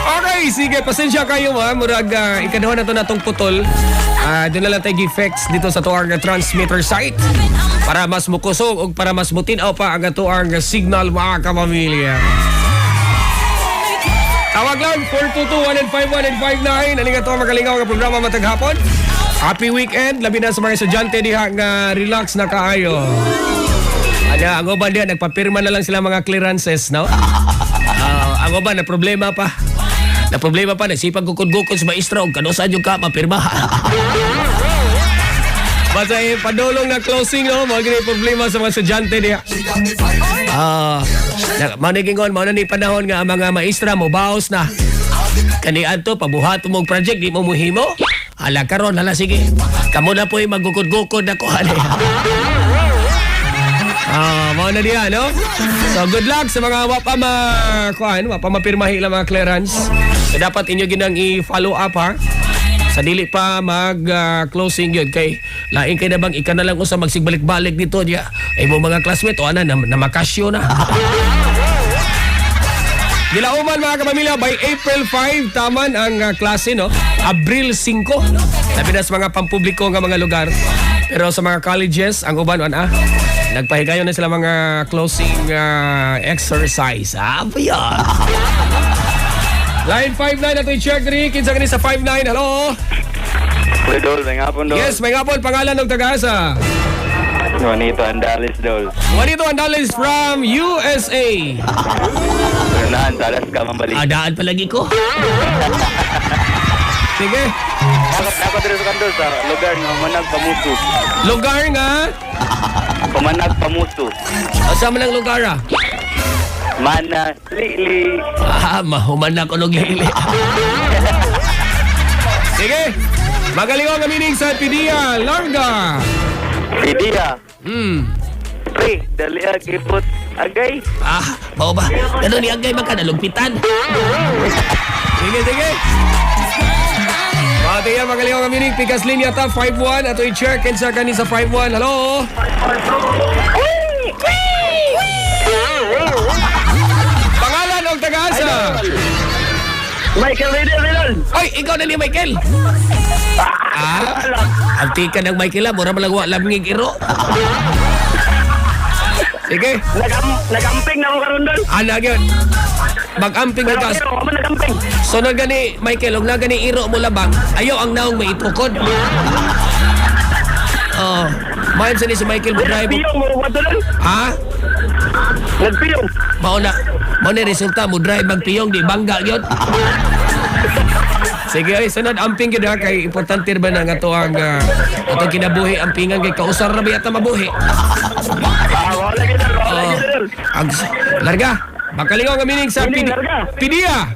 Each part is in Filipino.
Okay, sige, pasensya kayo ha. Murag ikaduhan na to natong putol. Doon na lang tayo gi-fix dito sa tuwang transmitter site para mas mukusog o para mas mutinaw pa ang tuwang signal mga kamamilya. Tawag lang 422-151-59. Ano nga ito ang magalingaw ng programa matag hapon? Happy weekend. Labi na sa mga estudyante diha nga relax na kaayo. Ang uban diha, nagpapirma na lang sila mga clearances, no? Ang uban, na problema pa. Nagsipag gukod-gukod sa maestra o kanusan yung ka, mapirma. Basta padulong na closing, no? Mga problema sa mga estudyante diha. Manigingon, mo na ni panahon nga ang mga maestra mo, baos na. Kanian to, pabuhat mong project, di mo muhimo. Hala karon, hala sige. Kamu na po'y magukod-gukod na ko, hala. Mga na diyan, no? So, good luck sa mga wapa mapirmahi lang mga clearance. So, dapat inyo ginang i-follow up, ha? Sa dili pa mag-closing yun. Kay, laing kayo na bang ika na lang usa magsigbalik-balik dito diya. Ay mo mga classmate, o na makasyo na. Gilauman mga kapamilya, by April 5, taman ang klase, no? Abril 5. Labi na sa mga pampubliko nga mga lugar. Pero sa mga colleges, ang uban, nagpahigayon na sila mga closing exercise. Apa yan? Line 59 na ito i-check rin. Kinsa ka sa 59. Hello? Dol, may ngapon, Dol. Yes, may ngapon. Pangalan ng tagasa. Juanito Andales, Dol. Juanito Andales from USA. Naan, talas ka mambalik. Daan palagi ko. Sige. Dapat rin sa kandol sa lugar ng Manag Pamuso. Lugar nga? Pamanag Pamuso. Asa man ang lugar Mana, Lili. Mahuman na ko ng lili. Sige. Magaling ang meaning sa Pidia Larga. Pidia. Pre, dali agipot agay. Bao ba? Ano ni agay magkanalugpitan? Sige. Pati yan, magaling ang meaning. Pikas linya ta, 5-1. Ato i-check. Kensa ka ni sa 5-1. Hello? Pangalan ng tagasa? Michael Ridel. Oy, ikaw na ni Michael. Anti ka ng Michael, mura malagwa lamngig iro. Sige. Nagamping na mo karon, Dol. Yun. Mag-amping Pero ka. ako man nagamping. So na gani, Michael, huwag na gani iro mo labang. Ayaw ang naong may itukod. Mayan sa ni si Michael mo drive. Nagpiyong mo, Dol. Nagpiyong. Mao na resulta mo drive magpiyong di bangga gyud. Sige ay sunod amping gyud ha kay importante ba na nga to ang atong kinabuhi ampingan kay kausar ra biyata mabuhi. Wala gid. Larga. Makalingaw nga meaning sa Pidia.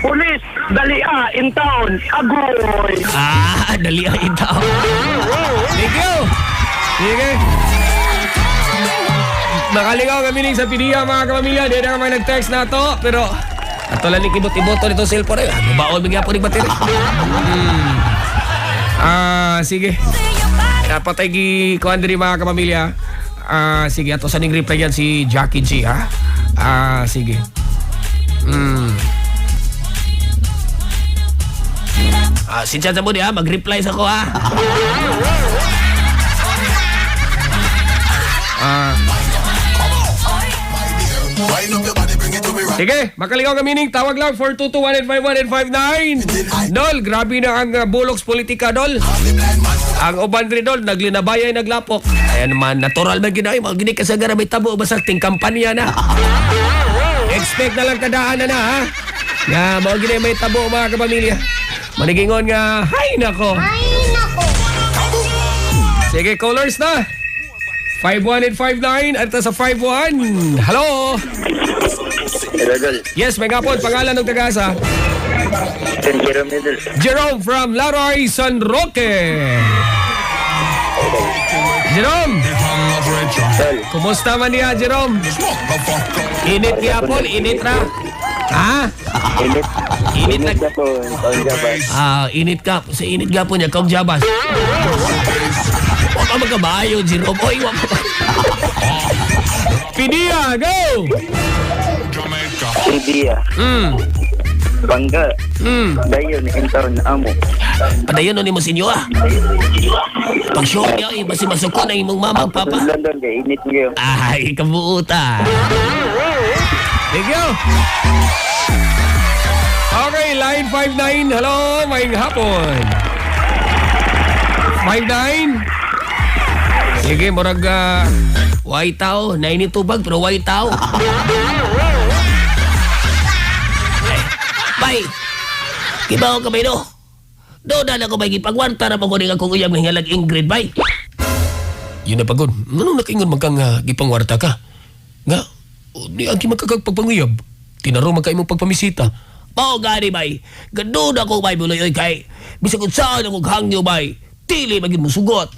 Pulis, dalia, in town, agoy. Dalia in town. Thank you. Sige. Makalingaw nga meaning sa Pidia mga kapamilya. Di na mga nag-text na to. Pero ato lang ikibot-iboto nito cellphone. Baon bigyan po rin bateri. Sige. Patay gi-kuhan din mga kapamilya. Sige, ato saning reply yan si Jackie G, ha? Sige. Sincha sa mo di, ha? Mag-reply sa ko, ha? Sige, makalingaw ka meaning. Tawag lang 422-151-159. Dol, grabe na ang buloks politika, Dol. Ang uban rin, Dol, naglinabaya naglapok. Ayan naman, natural man ginawa. Magini ka sa garabay tabo, basta ting kampanya na. Expect na lang tadaan na, ha? Mga gini may tabo, mga kapamilya. Manigingon nga, hay nako. Sige, callers na. 51 and 59 at sa 51. Hello? Hello, Dol. Yes, may ngapon. Pangalan ng tagasa? Jerome Dol. Jerome from Laroy, San Roque. Jerome! Dol. Kumusta man niya, Jerome? Init yapon, init na. Init na. Init ka. Sa init ka po niya, kong jabas. Huwag ka magkabayo, Jerome. Oy, huwag ka. Pidia, go! Pidia. Bangga. Dayon, enter na amo. Padayon ni mo sinyo Pag show niya, basi masuko na imong mama Ako papa. sa London, kay init ngayon. Ay, kabuuta. Thank you. Okay, line 59. Hello, maing hapon. 59. Sige, murag white tao. Nainitubag, pero white tao. Bay, kibaw ka bay no? Doon na ako bay gipagwarta na maguning akong uyab ng halag Ingrid bay. Yun na pagod. Anong nakaingon magkang gipangwarta ka? Nga, di ang magkakagpagpanguyab. Tinaro magka imong pagpamisita. Mao gani bay. Ganoon ako bay buloy oy kay bisag unsaon akong hangyo bay. Dili maging musugot.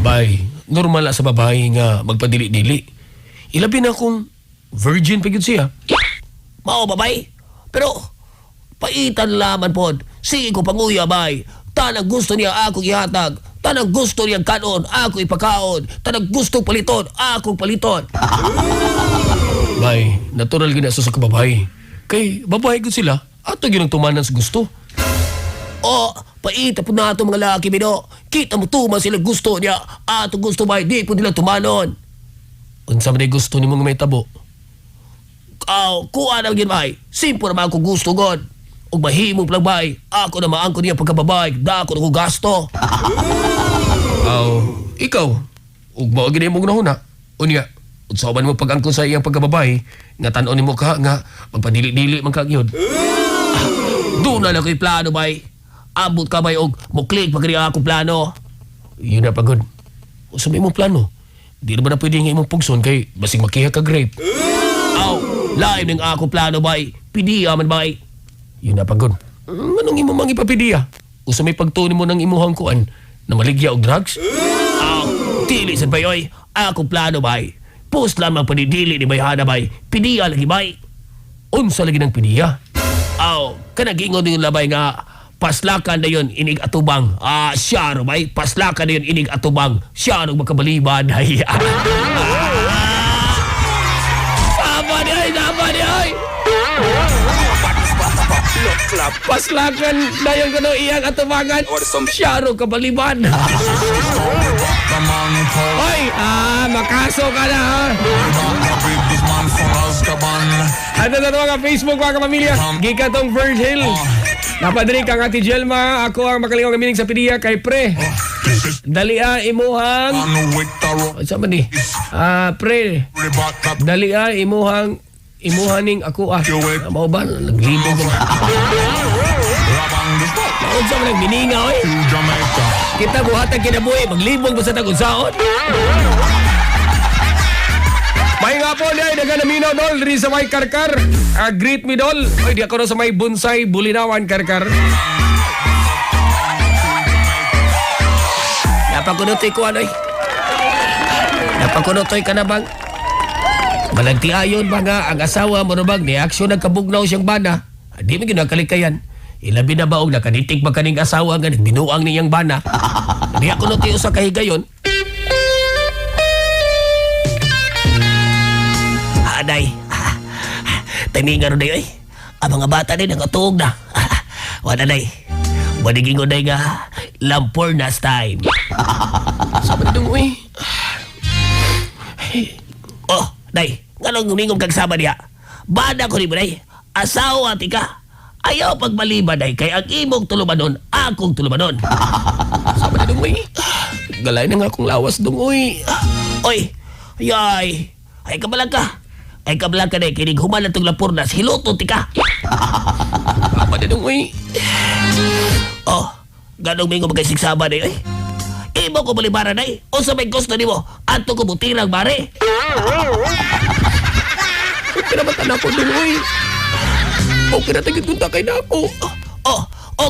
Bay, normal na sa babae nga magpadili-dili. Ilabi na akong virgin pa gyud siya. Mao ba bay? Pero paitan laman pod. Sige ko panguya bay. Tanang gusto niya ako ihatag. Tanang gusto niya kanon, ako ipakaon. Tanang gusto paliton, ako paliton. Bay, natural gina sa kababae. Kay babae gud sila, ato gyud ang tumanan sa gusto. O, paita po na ito mga lalaki bino. Kita mo tuman sila gusto niya. Ato gusto bay, di po nila tumanon. Unsa man ay gusto nimo nga may tabo? Kuha na yun bay. Simple naman ako gusto god. Ug mahimo lang bay. Ako na maangko niya pagkababay. Dako na ko gasto. Ikaw, ug mao gid imong nahuna. Unya, unsa man mo pag-angkon sa iyang pagkababay, nga tan-on nimo ka nga magpadili-dili man ka gyud. Doon na lang ko'y plano bay. Ambot ka bay og muklik pagkariya ako plano. Yun na pagod. Unsa may imong plano? Di na ba na pwede nga imong pugson kay basig makiha ka grape? Laim ng ako plano bay. Pidiya man bay. Yun na pagod. Anong imo mang ipapidiya? Usa may pagtuni mo ng imuhang kuan na maligya og drugs? Dili sa bayoy. Ako plano bay. Post lamang panidili ni bayhana bay. Pidiya lagi bay. Unsa lagi ng pidiya? Kanagingon yung labay nga paslakan na yun inig atubang. Siya ro bay. Paslakan na yun inig atubang. Siya ro makabaliban. Sama di ay. Paslakan na yung kuno iyang atubangan. Siya ro kabaliban. Hoy, makaso ka na ha. At ito mga Facebook mga kapamilya. Gika tong Virgil. Napadiri kang Ate Jelma. Ako ang makalingaw ng mining sa pidiya kay Pre. Dalia imuhang. Saan ba ni? Pre. Dalia imuhaning ako Mao ba? Naglibog ko. Maunsa man ang gininga oy. Kita buhatag kinabuhi. Maglibog ba sa tagunsaon? May nga po niya, daga na minaw dol, rin sa may karkar. Greet me dol. Oy, di ako na sa may bonsai, bulinawan karkar. Napakunutoy ko anoy. Napakunutoy ka na bang? Malagti ayon ba nga ang asawa mo na bang ni aksyon nagkabugnaw siyang bana? Di mo ginagkalikayan. Ilabi na ba og nakanitig ba kaning asawa nga nagbinuang niyang bana? Di ako nutoy sa kahigayon. Day. Timingan ro day. Ang mga bata din nakatuog na. Wala day. Badigingon day nga Lampornas time. Sabi na dong, uy. Day. Nganong ngumingom kag sama niya. Bada ko ni mo day. Asawa ti ka. Ayaw pagmaliban day. Kay ang imong tulumanon, akong tulumanon. Sabi na dong, uy. Galay na nga akong lawas dong, uy. Oy. Yay. Ay kabalang ka. Ay kabalang ka na kinig human itong Lampornas. Hiluto ti ka. Sabi na dong, uy. Ganong mingo magkasigsama na yun. Imo ko balibaran na o sa may gusto ni mo. Ato ko butirang bare. Okay naman tanak ko dong, uy. Okay na tagit kung takay na ako.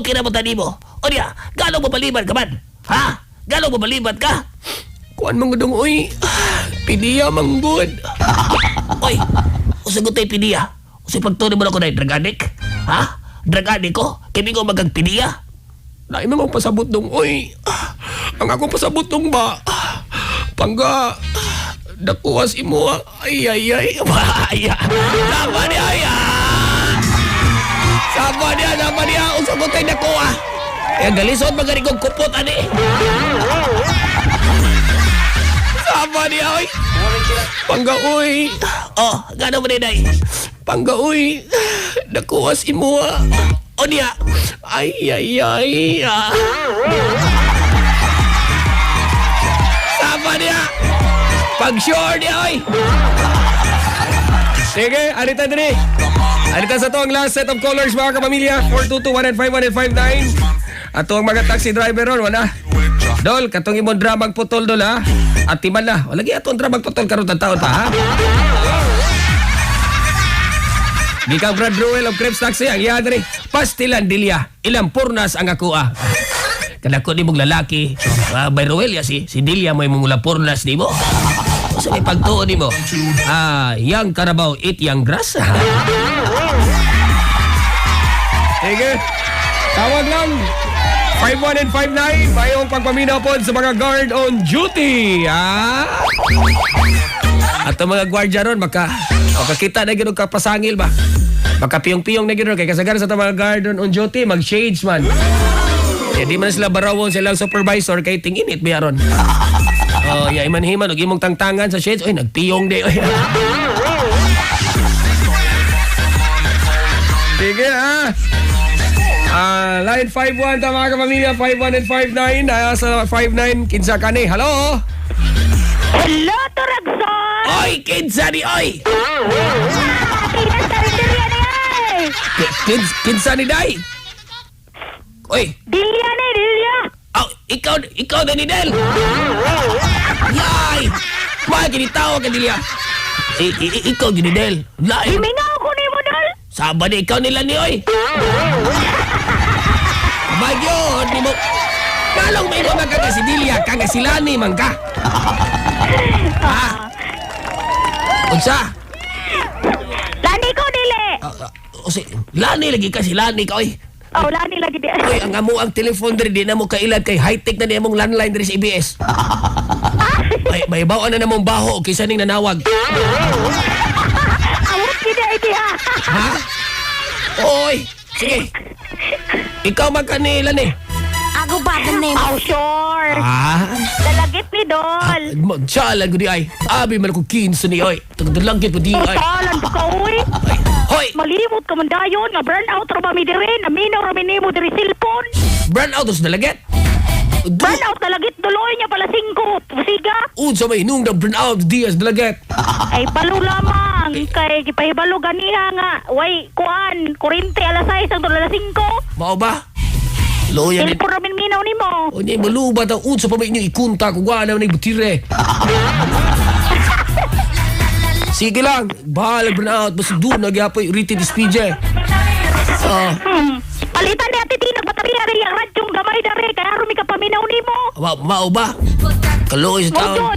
Okay naman tani mo. O niya, galong mo baliban ka man? Ha? Galong mo baliban ka? Kuan mga dong, uy. Pidiya manggod. Oy, usagot tayo pidiya. Usay pagtuloy mo na ko na drug addict. Ha? Drug addict ko? Kimi ko magang pidiya. Lain namang pasabot dong, uy. Ang akong pasabot dong ba? Pangga. Nakuha si mo. Ay. Sama niya. Sama niya. Usap ko tayo nakuha. Kaya galisod magaling kong kupot, ani. Sama niya, oy. Panggaoy. Oh, gano'n mo day. Panggaoy. Nakuha si mo. O niya. Ay. Sama niya. Pag-sure niya, oy. Sige, arita din. Arita sa to ang last set of callers mga kapamilya. 422-115-159. Ato ang mga taxi driver ron, wala. Dol, katong imong dramang putol dol ha. At timan na. Wala gyud atong dramang putol karon taon ta ha. Gikang Brad Ruel of Krebs Taxi ang iya diri. Pastilan dilya. Ilang purnas ang akuha. Kadako ni mong lalaki. By Ruel ya si Dilya may mong purnas di mo. So may pagtuon ni mo. Yang Carabao eat yang grass. Sige. Tawag lang. 51 and 59. Mayong pagpaminaw po sa mga guard on duty. At ang mga gwardiya ron, makakita na gano'ng kapasangil ba? Makapiyong-piyong na gano'n. Kaya kasagaran sa mga guard on duty, mag-shades man. Kaya di man sila barawon silang supervisor kay tinginit ba yaron. Iman-himan, huwag imong tangtangan sa shades. Uy, nagpiyong di. Sige line 51 tama ka pamilya 51 and 59 sa 59 kinsa ka ni. Hello Hello, Turagson! Oy, kinsa ni oy. Kinsa ni day. Oy, Dilya ni, Dilya! ikaw na ni Del. Yay! May kinitawa ka Dilya. Ikaw ni Del. Himingaw ko ni mo, Dal! Saba ni ikaw nila ni oy. Bagyod ni mo. Malong may mga ka si Dilya kanga sila ni man ka. Unsa? Lani ko, Dili! Lani lagi ka si Lani ka oy. Oh, lani lagi di. Oy, ang amo ang telephone diri di na mo kailad kay high-tech na ni among landline diri sa ABS. May bawaan na namong baho kaysa ning nanawag. Awat gid idea. Ha? Oy, sige. Ikaw man kanila ni. Ako ba the name? Oh, sure. Dalagit ni Dol. Magsalan ko di ay. Abi man ako kinsa ni oy. Tagdalangkit ko di ay. Talan pa ka, uy. Hoy, Malimot ka man dayon, nga burnout ra ba mi diri, naminaw ra mi nimo diri cellphone. burn out os dalaget. Burnout talagit duloy niya pala 5. Siga. Unsa may nung na burn out dias dalaget. Ay palo lamang kay gipahibalo ganiha nga. Way kuan, kurente alas 6 ang alas 5. Mao ba? Loya ni. Cellphone ra min minaw nimo. O niya maluba daw unsa pa may inyo ikunta ko gana man butire. Sige lang, bahala burn out basta doon nagyapoy rated SPJ. Palitan ni ati tinag baterya rin ang radyong gamay na rin. Kaya rumi ka paminaw ni mo. Mao ba? Kaloy sa taon.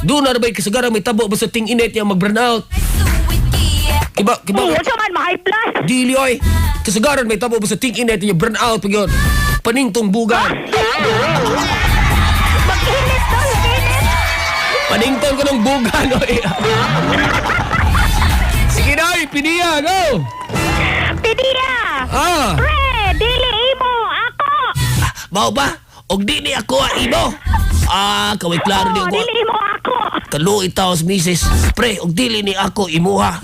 Doon na ba'y kasagaran may tabo basta ting init niya mag-burn out. Kiba. Oo, siya man, ma-high blood. Dili oy. Kasagaran may tabo basta ting init niya burn out pag yun. Paningtong bugan. Mag-init to, mag-init. Paningtong ko ng bugan oy. sige na piniya go Pidiya. Pre, dili imo, ako. Mao ba? Og di ni ako imo. Kaway klaro ni ako. Dili imo, ako. Kaluoy taos misis. Pre, og dili ni ako imuha.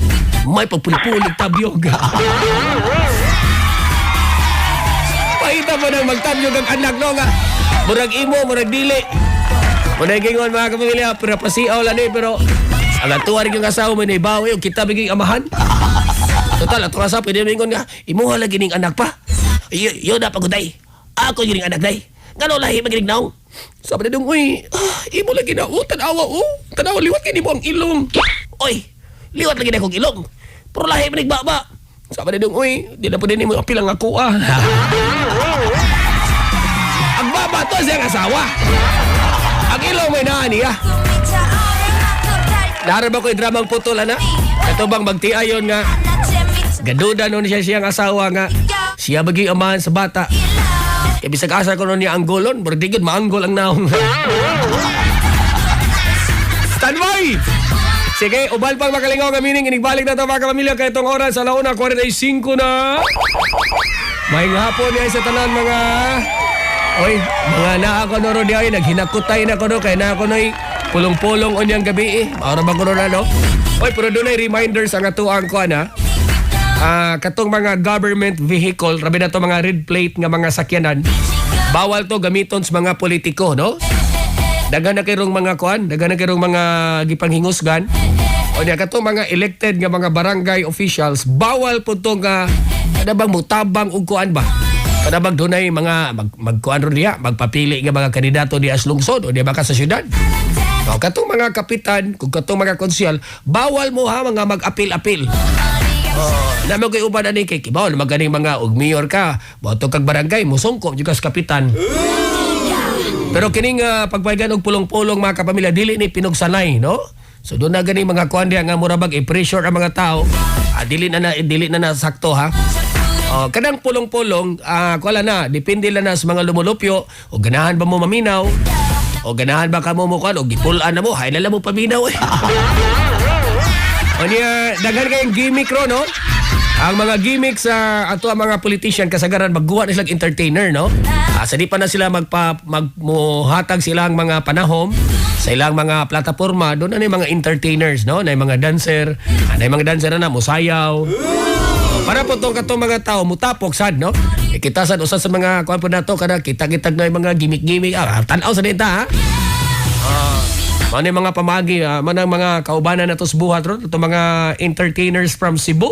May pagpulipulig tabyog. Pahita mo nang magtabyog ang anak no nga murag imo murag dili murag gingon mga kapamilya pero pasiaw lang pero ang atuwa rin yung asawa mo na ibawi o kita biging amahan. Total, ato asawa pwede mingon nga imuha lagi ning anak pa. Yun na paguday. Ako yun anak day. Ngano lahi maginig naong. Sabi na dong, uy, imo lagi na, tanawa, tanawa, liwat kayo mo ang ilong. Oy, liwat lagi na akong ilong. Pero lahi manig baba. Sabi na dong, uy, di na po din mo apilang ako Ang baba to siyang asawa. Ang ilong may naani Narab ako yung dramang putol, na. Ito bang magtiayon nga. Gaduda nun siya siyang asawa nga. Siya baging amahan sa bata. Kaya bisag asa ko nun niya anggolon. Pero di good maanggol ang naong. Standby! Sige, ubal pang makalingaw ka mining. Inigbalik na ito mga kapamilya kaya itong oras. Alauna, 45 na. May hapon niya sa tanan mga... Oy, mga naa ko no ro di ay naghinakutay na ko no kay na ko noy pulong-pulong onyang gabi Maura ba ko na no? Oy, pero dunay reminders ang atuang ko ana. Katong mga government vehicle, rabi na to mga red plate nga mga sakyanan. Bawal to gamiton sa mga politiko, no? Daghan na kayrong mga kuan, daghan na kayrong mga gipanghingusgan. O niya katong mga elected nga mga barangay officials, bawal po to nga kada bang mutabang og kuan ba? Kada bang dunay mga magkuan ro diha, magpapili nga mga kandidato diha sa lungsod o diha ba ka sa syudad. O katong mga kapitan, kung katong mga konsyal, bawal mo ha mga mag-apil-apil. Namo kay uban ani kay kibaw maganing mga og mayor ka, boto kag barangay musungko jud ka sa kapitan. Pero kining pagpahigan og pulong-pulong mga kapamilya dili ni pinugsanay, no? So doon na ganing mga kuan diha nga murabag i-pressure ang mga tao. Dili na sakto ha. Kadang pulong-pulong, kuala na, depende lang na sa mga lumulupyo, o ganahan ba mo maminaw, o ganahan ba ka mo mukuan, o gipulaan na mo, hay na lang mo paminaw eh. O niya, daghan kayong gimmick ro, no? Ang mga gimmick sa ato ang mga politician kasagaran magguha na silang entertainer, no? Sa di pa na sila magmuhatag silang mga panahom sa ilang mga plataforma, doon na yung mga entertainers, no? Na yung mga dancer, na musayaw. Para po itong katong mga tao mutapok sad, no? Kita sad usa sa mga kuan po nato kada kita-kitag na yung mga gimmick-gimmick. Tan-aw sa dita ha. Manay mga pamagi, manang mga kaubanan nato sa buhat ron, itong mga entertainers from Cebu.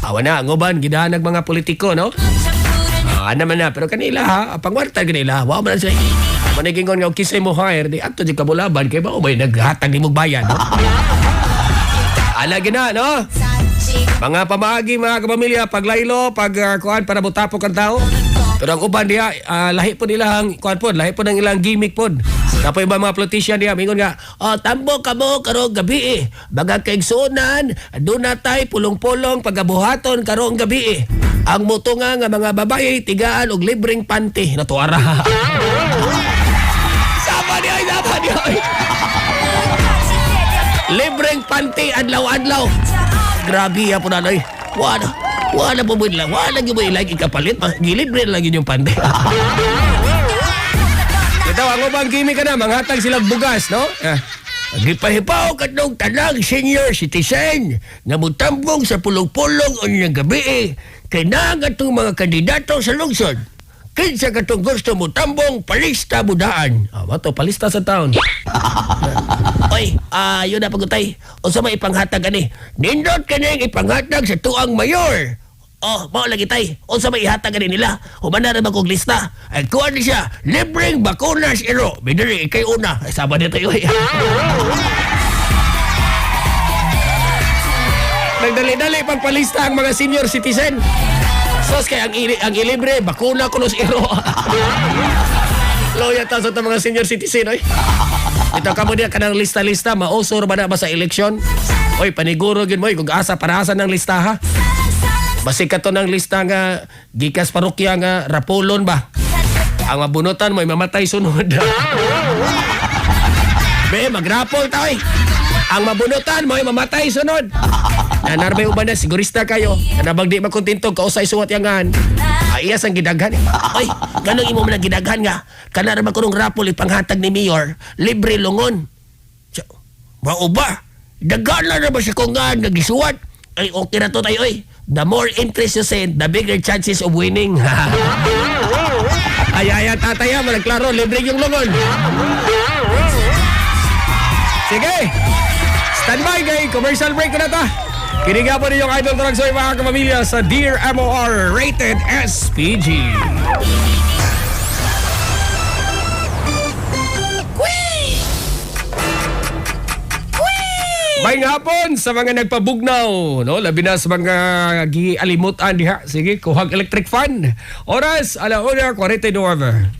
Awa na, ang uban, gidahan ng mga politiko, no? Naman na, pero kanila ha, pangwarta kanila, wow man sila. Manigingon nga, kisay mo hire, di ato di kabulaban, kaya ba o ba'y naghatag ni mong bayan, no? Alagi na, no? Mga pamagi, mga kapamilya, paglaylo, kuan para butapok ang tao. Pero ang uban diha, lahi po nilang, kuan po, lahi po ng ilang gimmick po. Tapos iba mga politician diha, mingon nga, tambo ka mo karong gabi Baga kaigsunan, doon na tayo pulong-pulong pagabuhaton karong gabi Ang mutunga nga mga babae, tigaan og libreng panty. Natuara. Sama diha. Libreng panty, adlaw-adlaw. Grabe ya po nanay. Wala po mo lang. Wala nyo mo ilang ikapalit. Gilibre lang yun yung pande. Ito, ang ubang gimmick ka na. Manghatag silang bugas, no? Gipahipaw katong tanang senior citizen na mutambong sa pulong-pulong o niyang gabi kay nang atong mga kandidato sa lungsod. Kinsa katong gusto mo tambong palista budaan. Mato, palista sa taon. Oy, yun na pagutay. O sa may ipanghatag ani. Nindot ka na ipanghatag sa tuang mayor. Mao lagi tay. O sa may ihatag ani nila. Humana na kong lista. Ay kuha ni siya. Libreng bakunas iro. Bidari, ikay una. Ay, saba na tayo. Nagdali-dali pagpalista ang mga senior citizen. Sos kay ang ilibre, bakuna kunos iro. Loya ta sa mga senior citizen, oy. Ito ka mo diya kanang lista-lista, mausor ba na ba sa eleksyon? Oy, paniguro gid mo, kung asa para ng lista ha. Basi ka to ng lista nga gikas parokya nga rapulon ba? Ang mabunutan mo mamatay sunod. Be, magrapol ta oy. Ang mabunutan mo mamatay sunod. Nanarbay uban na, sigurista kayo. Kanabang di makontento, kausay suwat yangan. Iyas ang gidaghan. Oy, ganong imo man ang gidaghan nga. Kanarabang ko nung rapol ipanghatag ni Mayor, libre lungon. Mao ba? Dagan na ba siya kung nga nagisuwat? Ay, okay na to tayo, oy. The more interest you send, the bigger chances of winning. Ay, tataya, malagklaro, libre yung lungon. Sige! Standby kay commercial break ko na ta. Kiniga po ninyong Idol Taragsoy mga kapamilya sa Dear MOR Rated SPG. May hapon sa mga nagpabugnaw, no? Labi na sa mga gialimutan diha. Sige, kuhag electric fan. Oras, 1:49.